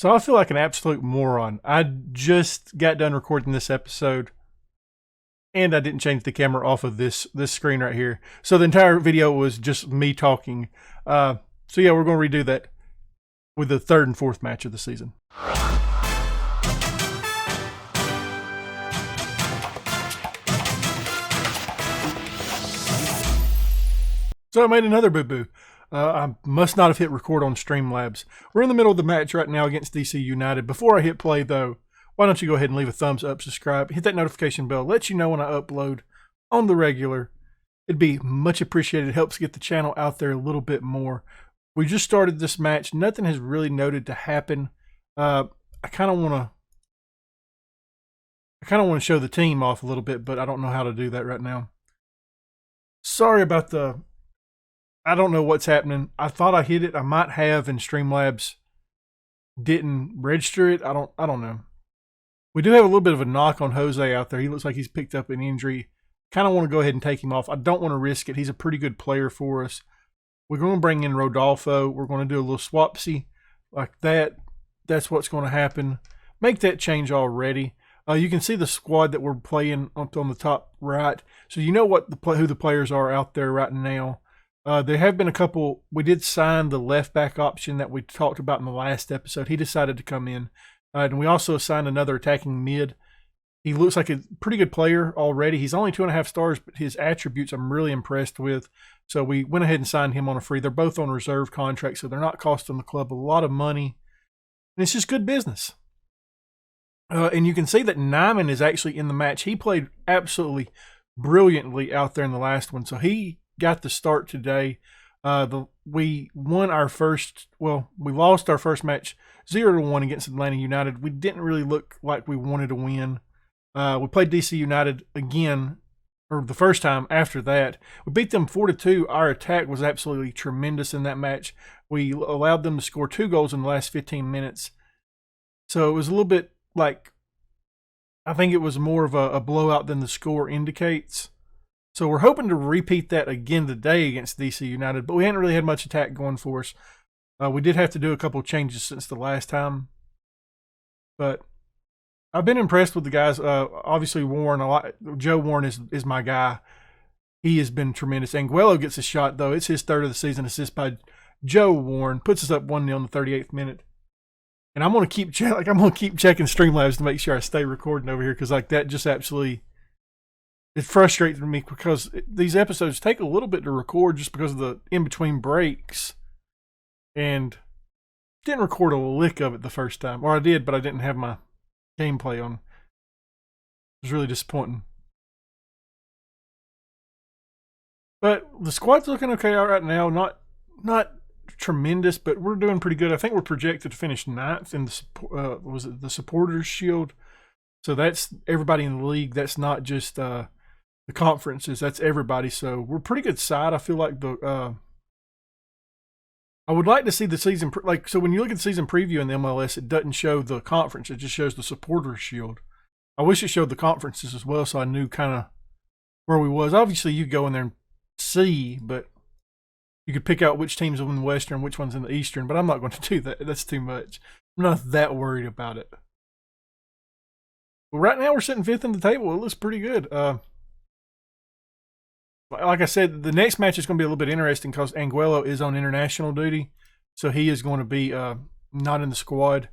So I feel like an absolute moron. I just got done recording this episode, and I didn't change the camera off of this screen right here. So the entire video was just me talking. So yeah, we're going to redo that with the third and fourth match of the season. So I made another boo-boo. I must not have hit record on Streamlabs. We're in the middle of the match right now against DC United. Before I hit play, though, why don't you go ahead and leave a thumbs up, subscribe, hit that notification bell, let you know when I upload on the regular. It'd be much appreciated. It helps get the channel out there a little bit more. We just started this match. Nothing has really noted to happen. I kind of want to show the team off a little bit, but I don't know how to do that right now. Sorry about I don't know what's happening. I thought I hit it. I might have, and Streamlabs didn't register it. I don't know. We do have a little bit of a knock on Jose out there. He looks like he's picked up an injury. Kind of want to go ahead and take him off. I don't want to risk it. He's a pretty good player for us. We're going to bring in Rodolfo. We're going to do a little swapsy like that. That's what's going to happen. Make that change already. You can see the squad that we're playing on the top right. So you know what who the players are out there right now. There have been a couple. We did sign the left back option that we talked about in the last episode. He decided to come in. And we also signed another attacking mid. He looks like a pretty good player already. He's only 2.5 stars, but his attributes I'm really impressed with. So we went ahead and signed him on a free. They're both on reserve contracts, so they're not costing the club a lot of money. And it's just good business. And you can see that Nyman is actually in the match. He played absolutely brilliantly out there in the last one. So he got the start today. We won our first, well, we lost our first match 0-1 against Atlanta United. We didn't really look like we wanted to win. We played DC United again, or the first time after that. We beat them 4-2. Our attack was absolutely tremendous in that match. We allowed them to score 2 goals in the last 15 minutes. So it was a little bit like, I think it was more of a blowout than the score indicates. So we're hoping to repeat that again today against DC United, but we hadn't really had much attack going for us. We did have to do a couple of changes since the last time, but I've been impressed with the guys. Obviously, Joe Warren is my guy. He has been tremendous. Anguello gets a shot, though. It's his third of the season assist by Joe Warren. Puts us up 1-0 in the 38th minute. And I'm gonna keep checking Streamlabs to make sure I stay recording over here, because that just absolutely, it frustrates me because these episodes take a little bit to record just because of the in-between breaks. And didn't record a lick of it the first time. Or I did, but I didn't have my gameplay on. It was really disappointing. But the squad's looking okay out right now. Not tremendous, but we're doing pretty good. I think we're projected to finish 9th in the Supporters Shield. So that's everybody in the league. That's not just the conferences. That's everybody. So we're a pretty good side. I feel like I would like to see the season, so when you look at the season preview in the MLS, it doesn't show the conference. It just shows the Supporters Shield. I wish it showed the conferences as well, so I knew kind of where we was. Obviously, you go in there and see, but you could pick out which teams are in the Western, which one's in the Eastern, but I'm not going to do that. That's too much. I'm not that worried about it. But right now, we're sitting 5th in the table. It looks pretty good. Like I said, the next match is going to be a little bit interesting because Anguello is on international duty. So he is going to be not in the squad.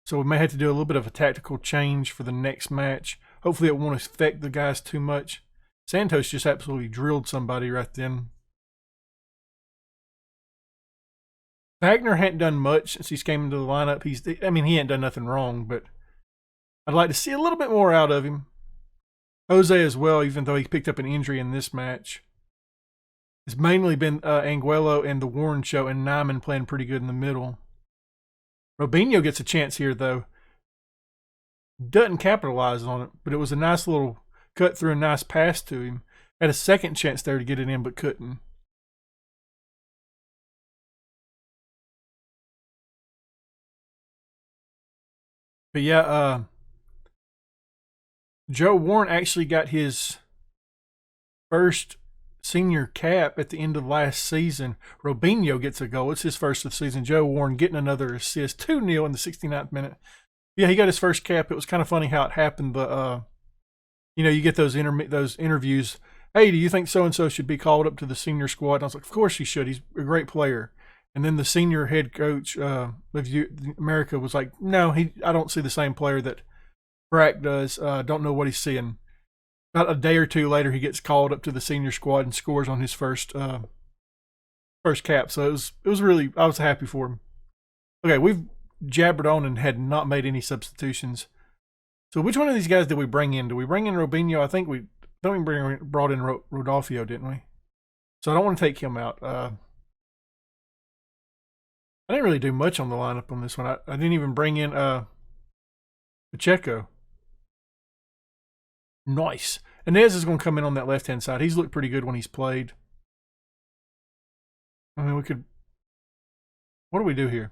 So we may have to do a little bit of a tactical change for the next match. Hopefully it won't affect the guys too much. Santos just absolutely drilled somebody right then. Wagner hadn't done much since he's came into the lineup. He hadn't done nothing wrong, but I'd like to see a little bit more out of him. Jose as well, even though he picked up an injury in this match. It's mainly been Anguello and the Warren show, and Nyman playing pretty good in the middle. Robinho gets a chance here, though. Doesn't capitalize on it, but it was a nice little cut through, a nice pass to him. Had a second chance there to get it in, but couldn't. But yeah, Joe Warren actually got his first senior cap at the end of last season. Robinho gets a goal. It's his first of the season. Joe Warren getting another assist. 2-0 in the 69th minute. Yeah, he got his first cap. It was kind of funny how it happened, but you get those interviews. Hey, do you think so-and-so should be called up to the senior squad? And I was like, of course he should. He's a great player. And then the senior head coach of America was like, no, I don't see the same player that Brack does. Don't know what he's seeing. About a day or two later, he gets called up to the senior squad and scores on his first cap. So it was really, I was happy for him. Okay, we've jabbered on and had not made any substitutions. So which one of these guys did we bring in? Did we bring in Robinho? I think we brought in Rodolfo, didn't we? So I don't want to take him out. I didn't really do much on the lineup on this one. I didn't even bring in Pacheco. Nice. Inez is going to come in on that left-hand side. He's looked pretty good when he's played. I mean, we could... What do we do here?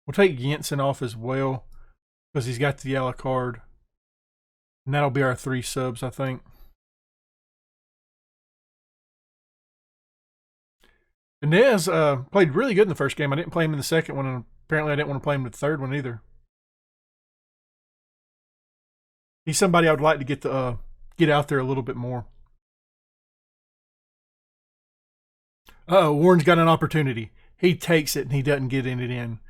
We'll take Jensen off as well because he's got the yellow card. And that'll be our 3 subs, I think. Inez played really good in the first game. I didn't play him in the second one, and apparently I didn't want to play him in the third one either. He's somebody I would like to get out there a little bit more. Warren's got an opportunity. He takes it and he doesn't get it in.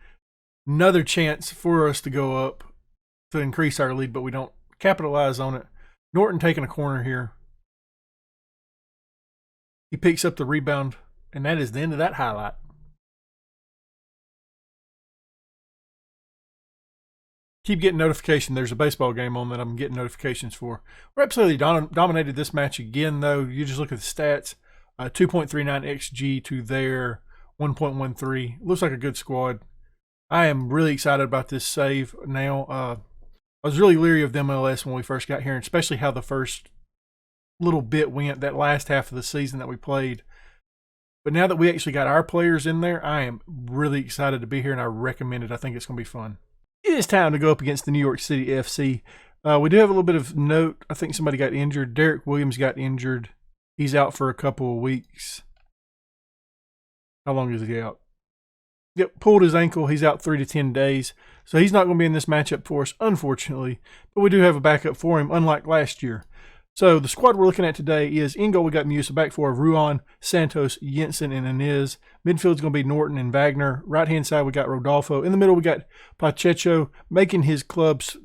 Another chance for us to go up to increase our lead, but we don't capitalize on it. Norton taking a corner here. He picks up the rebound, and that is the end of that highlight. Keep getting notification. There's a baseball game on that I'm getting notifications for. We're absolutely dominated this match again, though. You just look at the stats. 2.39 XG to their 1.13. Looks like a good squad. I am really excited about this save now. I was really leery of the MLS when we first got here, and especially how the first little bit went, that last half of the season that we played. But now that we actually got our players in there, I am really excited to be here, and I recommend it. I think it's going to be fun. It is time to go up against the New York City FC. We do have a little bit of note. I think somebody got injured. Derek Williams got injured. He's out for a couple of weeks. How long is he out? Yep, pulled his ankle. He's out 3 to 10 days. So he's not going to be in this matchup for us, unfortunately. But we do have a backup for him, unlike last year. So the squad we're looking at today is in goal, we got Musa, back four of Ruan, Santos, Jensen, and Inez. Midfield's going to be Norton and Wagner. Right-hand side, we got Rodolfo. In the middle, we got Pacheco making his club's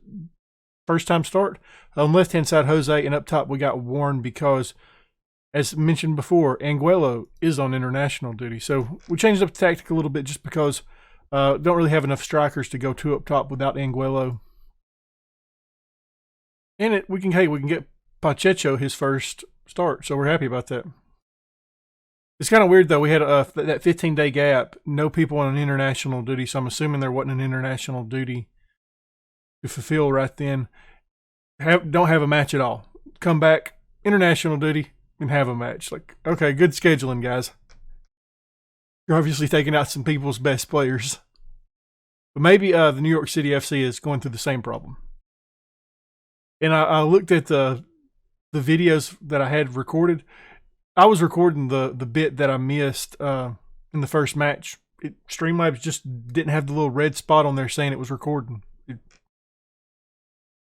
first-time start. On the left-hand side, Jose. And up top, we got Warren because, as mentioned before, Anguello is on international duty. So we changed up the tactic a little bit just because don't really have enough strikers to go 2 up top without Anguello. And we can get Pacheco his first start, so we're happy about that. It's kind of weird, though. We had that 15-day gap, no people on an international duty, so I'm assuming there wasn't an international duty to fulfill right then. Don't have a match at all. Come back, international duty, and have a match. Like, okay, good scheduling, guys. You're obviously taking out some people's best players. But maybe the New York City FC is going through the same problem. And I looked at the videos that I had recorded. I was recording the bit that I missed in the first match. Streamlabs just didn't have the little red spot on there saying it was recording.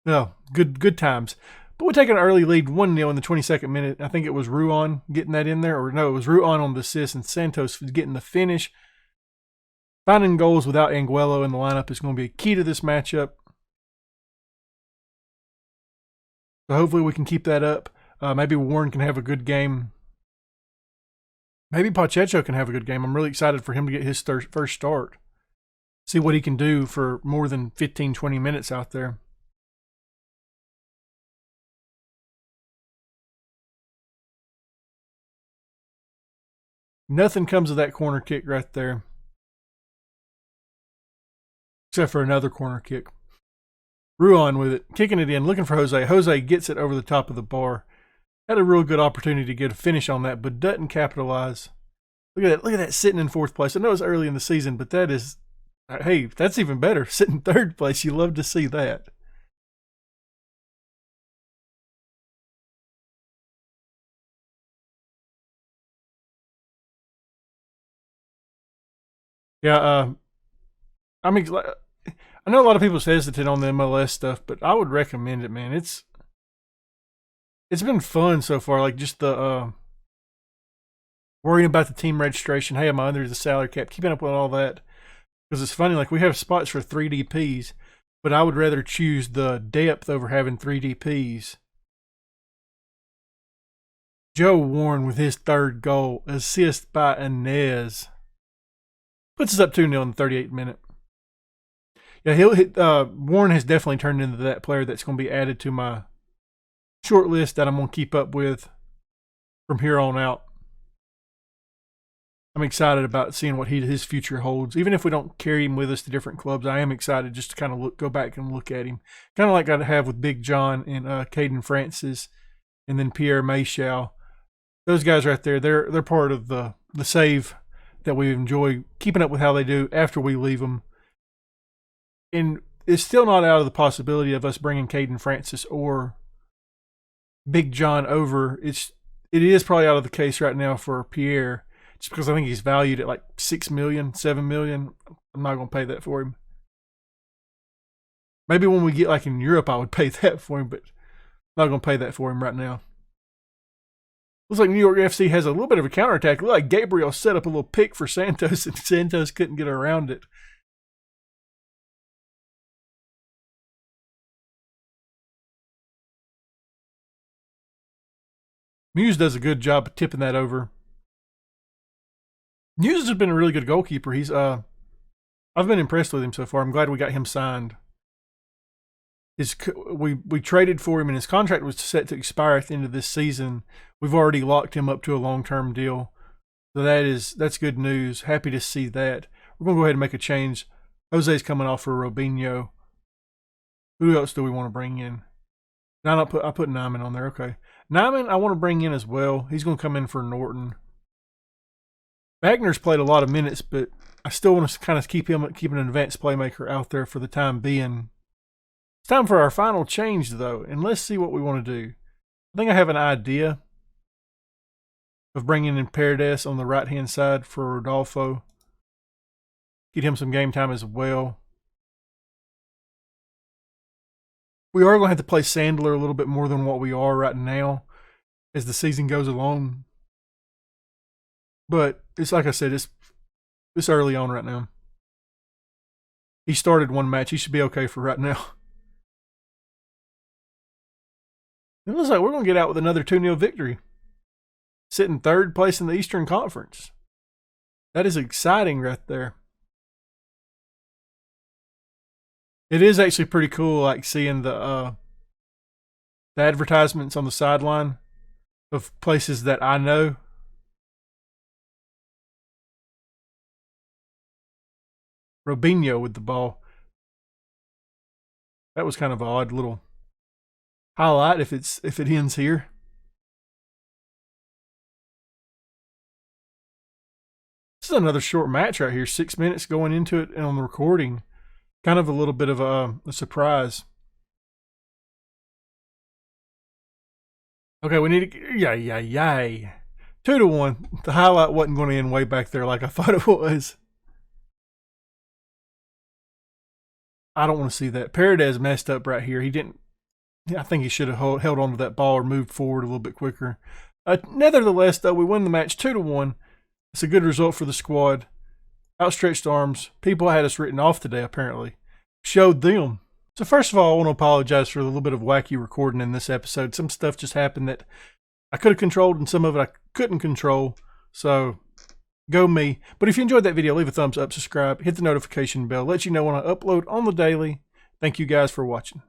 No, good times. But we take an early lead 1-0 in the 22nd minute. I think it was Ruan getting that in there. Or no, it was Ruan on the assist and Santos getting the finish. Finding goals without Anguello in the lineup is going to be a key to this matchup. So hopefully we can keep that up. Maybe Warren can have a good game. Maybe Pacheco can have a good game. I'm really excited for him to get his first start. See what he can do for more than 15, 20 minutes out there. Nothing comes of that corner kick right there. Except for another corner kick. Ruan with it, kicking it in, looking for Jose. Jose gets it over the top of the bar. Had a real good opportunity to get a finish on that, but doesn't capitalize. Look at that! Look at that, sitting in 4th place. I know it's early in the season, but that is, hey, that's even better. Sitting 3rd place, you love to see that. Yeah, I mean, I know a lot of people's hesitant on the MLS stuff, but I would recommend it, man. It's been fun so far. Like just the worrying about the team registration. Hey, am I under the salary cap? Keeping up with all that. Because it's funny, like we have spots for 3DPs, but I would rather choose the depth over having 3DPs. Joe Warren with his third goal, assist by Inez. Puts us up 2-0 in the 38th minute. Yeah, he'll hit. Warren has definitely turned into that player that's going to be added to my short list that I'm going to keep up with from here on out. I'm excited about seeing what his future holds. Even if we don't carry him with us to different clubs, I am excited just to kind of go back and look at him. Kind of like I have with Big John and Caden Francis and then Pierre Maychow. Those guys right there, they're part of the save that we enjoy keeping up with how they do after we leave them. And it's still not out of the possibility of us bringing Caden Francis or Big John over. It is probably out of the case right now for Pierre, just because I think he's valued at like $6 million, $7 million. I'm not going to pay that for him. Maybe when we get like in Europe, I would pay that for him, but I'm not going to pay that for him right now. Looks like New York FC has a little bit of a counterattack. Looks like Gabriel set up a little pick for Santos, and Santos couldn't get around it. Muse does a good job of tipping that over. Muse has been a really good goalkeeper. He's I've been impressed with him so far. I'm glad we got him signed. We traded for him, and his contract was set to expire at the end of this season. We've already locked him up to a long-term deal, so that's good news. Happy to see that. We're gonna go ahead and make a change. Jose's coming off for Robinho. Who else do we want to bring in? I put Nyman on there. Okay, Nyman I want to bring in as well. He's gonna come in for Norton. Wagner's played a lot of minutes, but I still want to kind of keep an advanced playmaker out there for the time being. It's time for our final change, though, and let's see what we want to do. I think I have an idea of bringing in Paredes on the right-hand side for Rodolfo. Get him some game time as well. We are going to have to play Sandler a little bit more than what we are right now as the season goes along. But it's like I said, it's early on right now. He started one match. He should be okay for right now. It looks like we're going to get out with another 2-0 victory. Sitting third place in the Eastern Conference. That is exciting right there. It is actually pretty cool, like seeing the advertisements on the sideline of places that I know. Robinho with the ball. That was kind of an odd little highlight if it ends here. This is another short match right here. 6 minutes going into it and on the recording. Kind of a little bit of a surprise. Okay, we need to... Yay. 2-1. The highlight wasn't going to end way back there like I thought it was. I don't want to see that. Paredes messed up right here. He didn't... I think he should have held on to that ball or moved forward a little bit quicker. Nevertheless, though, we win the match 2-1. It's a good result for the squad. Outstretched arms. People had us written off today, apparently. Showed them. So first of all, I want to apologize for a little bit of wacky recording in this episode. Some stuff just happened that I could have controlled, and some of it I couldn't control. So, go me. But if you enjoyed that video, leave a thumbs up, subscribe, hit the notification bell. Let you know when I upload on the daily. Thank you guys for watching.